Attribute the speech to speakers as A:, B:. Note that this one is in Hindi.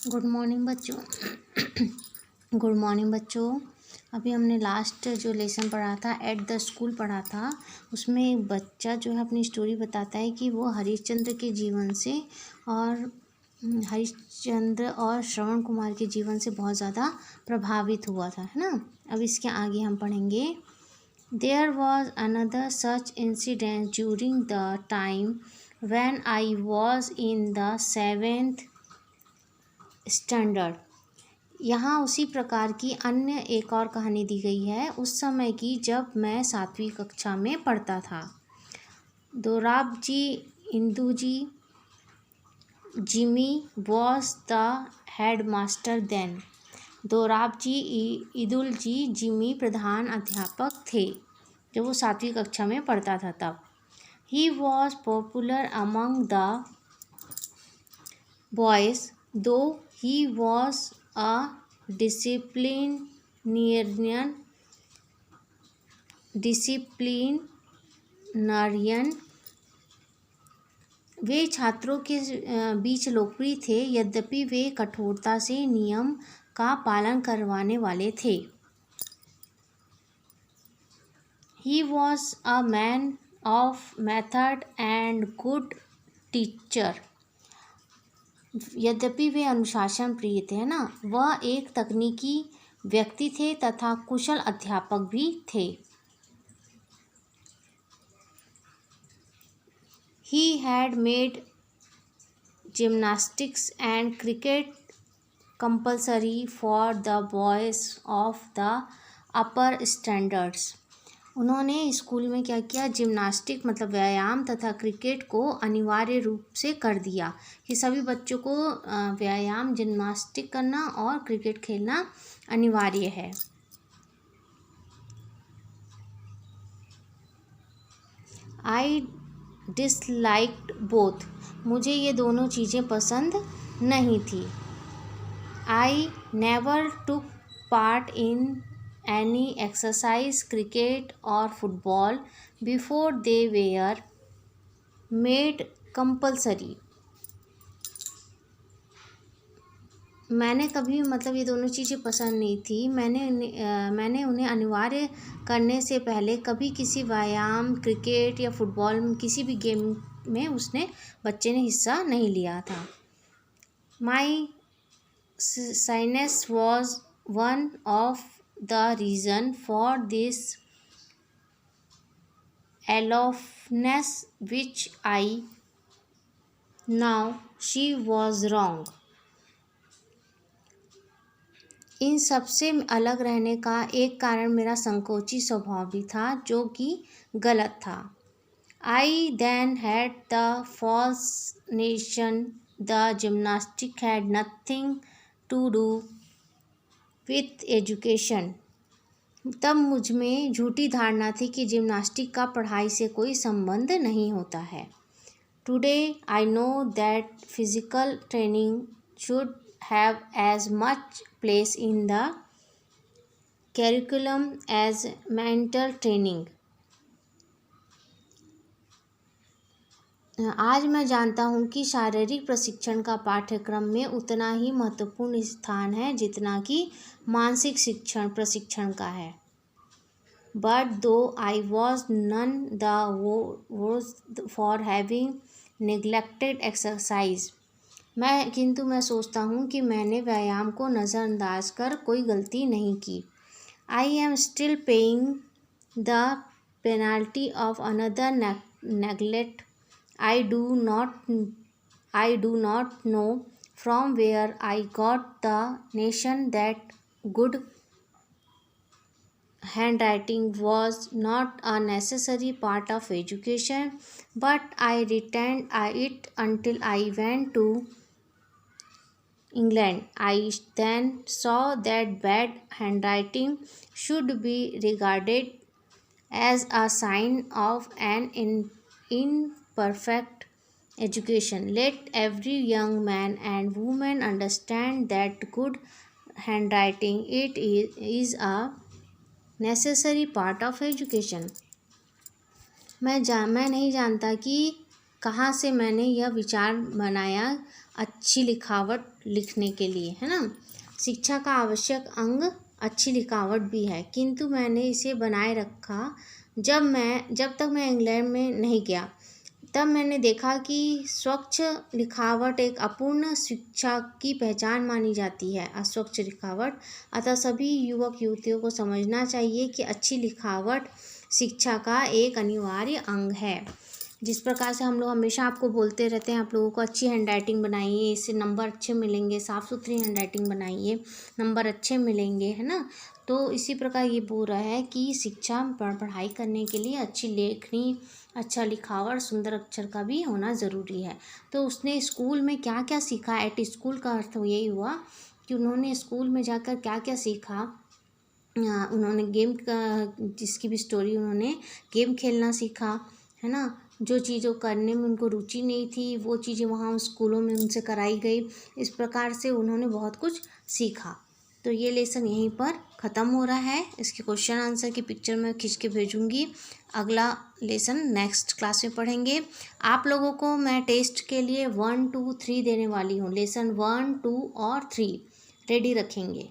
A: गुड मॉर्निंग बच्चों। गुड मॉर्निंग बच्चों। अभी हमने लास्ट जो लेसन पढ़ा था एट द स्कूल पढ़ा था, उसमें एक बच्चा जो है अपनी स्टोरी बताता है कि वो हरिश्चंद्र के जीवन से और हरिश्चंद्र और श्रवण कुमार के जीवन से बहुत ज़्यादा प्रभावित हुआ था, है ना। अब इसके आगे हम पढ़ेंगे। There was another such incident during the time when I was in the 7th standard. यहाँ उसी प्रकार की अन्य एक और कहानी दी गई है उस समय की जब मैं 7वीं कक्षा में पढ़ता था। दोराबजी इंदुजी Jimi was the headmaster then. Dorabji Edulji Jimi प्रधान अध्यापक थे जब वो 7वीं कक्षा में पढ़ता था तब। He was popular among the boys दो he was a disciplinarian। वे छात्रों के बीच लोकप्रिय थे यद्यपि वे कठोरता से नियम का पालन करवाने वाले थे। He was a man of method and good teacher। यद्यपि वे अनुशासन प्रिय थे, है ना। वह एक तकनीकी व्यक्ति थे तथा कुशल अध्यापक भी थे। He had made gymnastics and cricket compulsory for the boys of the upper standards। उन्होंने स्कूल में क्या किया, जिम्नास्टिक मतलब व्यायाम तथा क्रिकेट को अनिवार्य रूप से कर दिया कि सभी बच्चों को व्यायाम जिम्नास्टिक करना और क्रिकेट खेलना अनिवार्य है। आई डिसलाइक्ड बोथ। मुझे ये दोनों चीज़ें पसंद नहीं थी। I never took part in any exercise, cricket or football before they were made compulsory। मैंने कभी मतलब ये दोनों चीज़ें पसंद नहीं थी। मैंने उन्हें अनिवार्य करने से पहले कभी किसी व्यायाम, क्रिकेट या फुटबॉल किसी भी गेम में उसने बच्चे ने हिस्सा नहीं लिया था। My sinus was one of the reason for this aloofness which I now she was wrong। इन सबसे अलग रहने का एक कारण मेरा संकोची स्वभाव भी था जो कि गलत था। I then had the fascination the gymnastic had nothing to do with education. तब मुझ में झूठी धारणा थी कि जिम्नास्टिक का पढ़ाई से कोई संबंध नहीं होता है। Today I know that physical training should have as much place in the curriculum as mental training. आज मैं जानता हूँ कि शारीरिक प्रशिक्षण का पाठ्यक्रम में उतना ही महत्वपूर्ण स्थान है जितना कि मानसिक शिक्षण प्रशिक्षण का है। But though I was none the worse for having neglected exercise. किंतु मैं सोचता हूँ कि मैंने व्यायाम को नज़रअंदाज कर कोई गलती नहीं की। I am still paying the penalty of another neglect. I do not know from where I got the notion that good handwriting was not a necessary part of education, but I retained it until I went to England. I then saw that bad handwriting should be regarded as a sign of an imperfect education. Let every young man and woman understand that good handwriting is a necessary part of education। मैं नहीं जानता कि कहाँ से मैंने यह विचार बनाया अच्छी लिखावट लिखने के लिए, है ना। शिक्षा का आवश्यक अंग अच्छी लिखावट भी है, किंतु मैंने इसे बनाए रखा जब तक मैं इंग्लैंड में नहीं गया। तब मैंने देखा कि स्वच्छ लिखावट एक अपूर्ण शिक्षा की पहचान मानी जाती है, अस्वच्छ लिखावट। अतः सभी युवक युवतियों को समझना चाहिए कि अच्छी लिखावट शिक्षा का एक अनिवार्य अंग है। जिस प्रकार से हम लोग हमेशा आपको बोलते रहते हैं, आप लोगों को अच्छी हैंड राइटिंग बनाइए, इससे नंबर अच्छे मिलेंगे, साफ़ सुथरी हैंड राइटिंग बनाइए, नंबर अच्छे मिलेंगे, है ना। तो इसी प्रकार ये बोल रहा है कि शिक्षा पढ़ाई करने के लिए अच्छी लेखनी, अच्छा लिखावट, सुंदर अक्षर का भी होना ज़रूरी है। तो उसने स्कूल में क्या क्या सीखा, एट स्कूल का अर्थ यही हुआ कि उन्होंने स्कूल में जाकर क्या क्या सीखा। उन्होंने गेम का, जिसकी भी स्टोरी, उन्होंने गेम खेलना सीखा, है ना। जो चीज़ों करने में उनको रुचि नहीं थी वो चीज़ें वहाँ स्कूलों में उनसे कराई गई। इस प्रकार से उन्होंने बहुत कुछ सीखा। तो ये लेसन यहीं पर ख़त्म हो रहा है। इसके क्वेश्चन आंसर की पिक्चर मैं खींच के भेजूँगी। अगला लेसन नेक्स्ट क्लास में पढ़ेंगे। आप लोगों को मैं टेस्ट के लिए 1 2 3 देने वाली हूँ। लेसन 1 2 और 3 रेडी रखेंगे।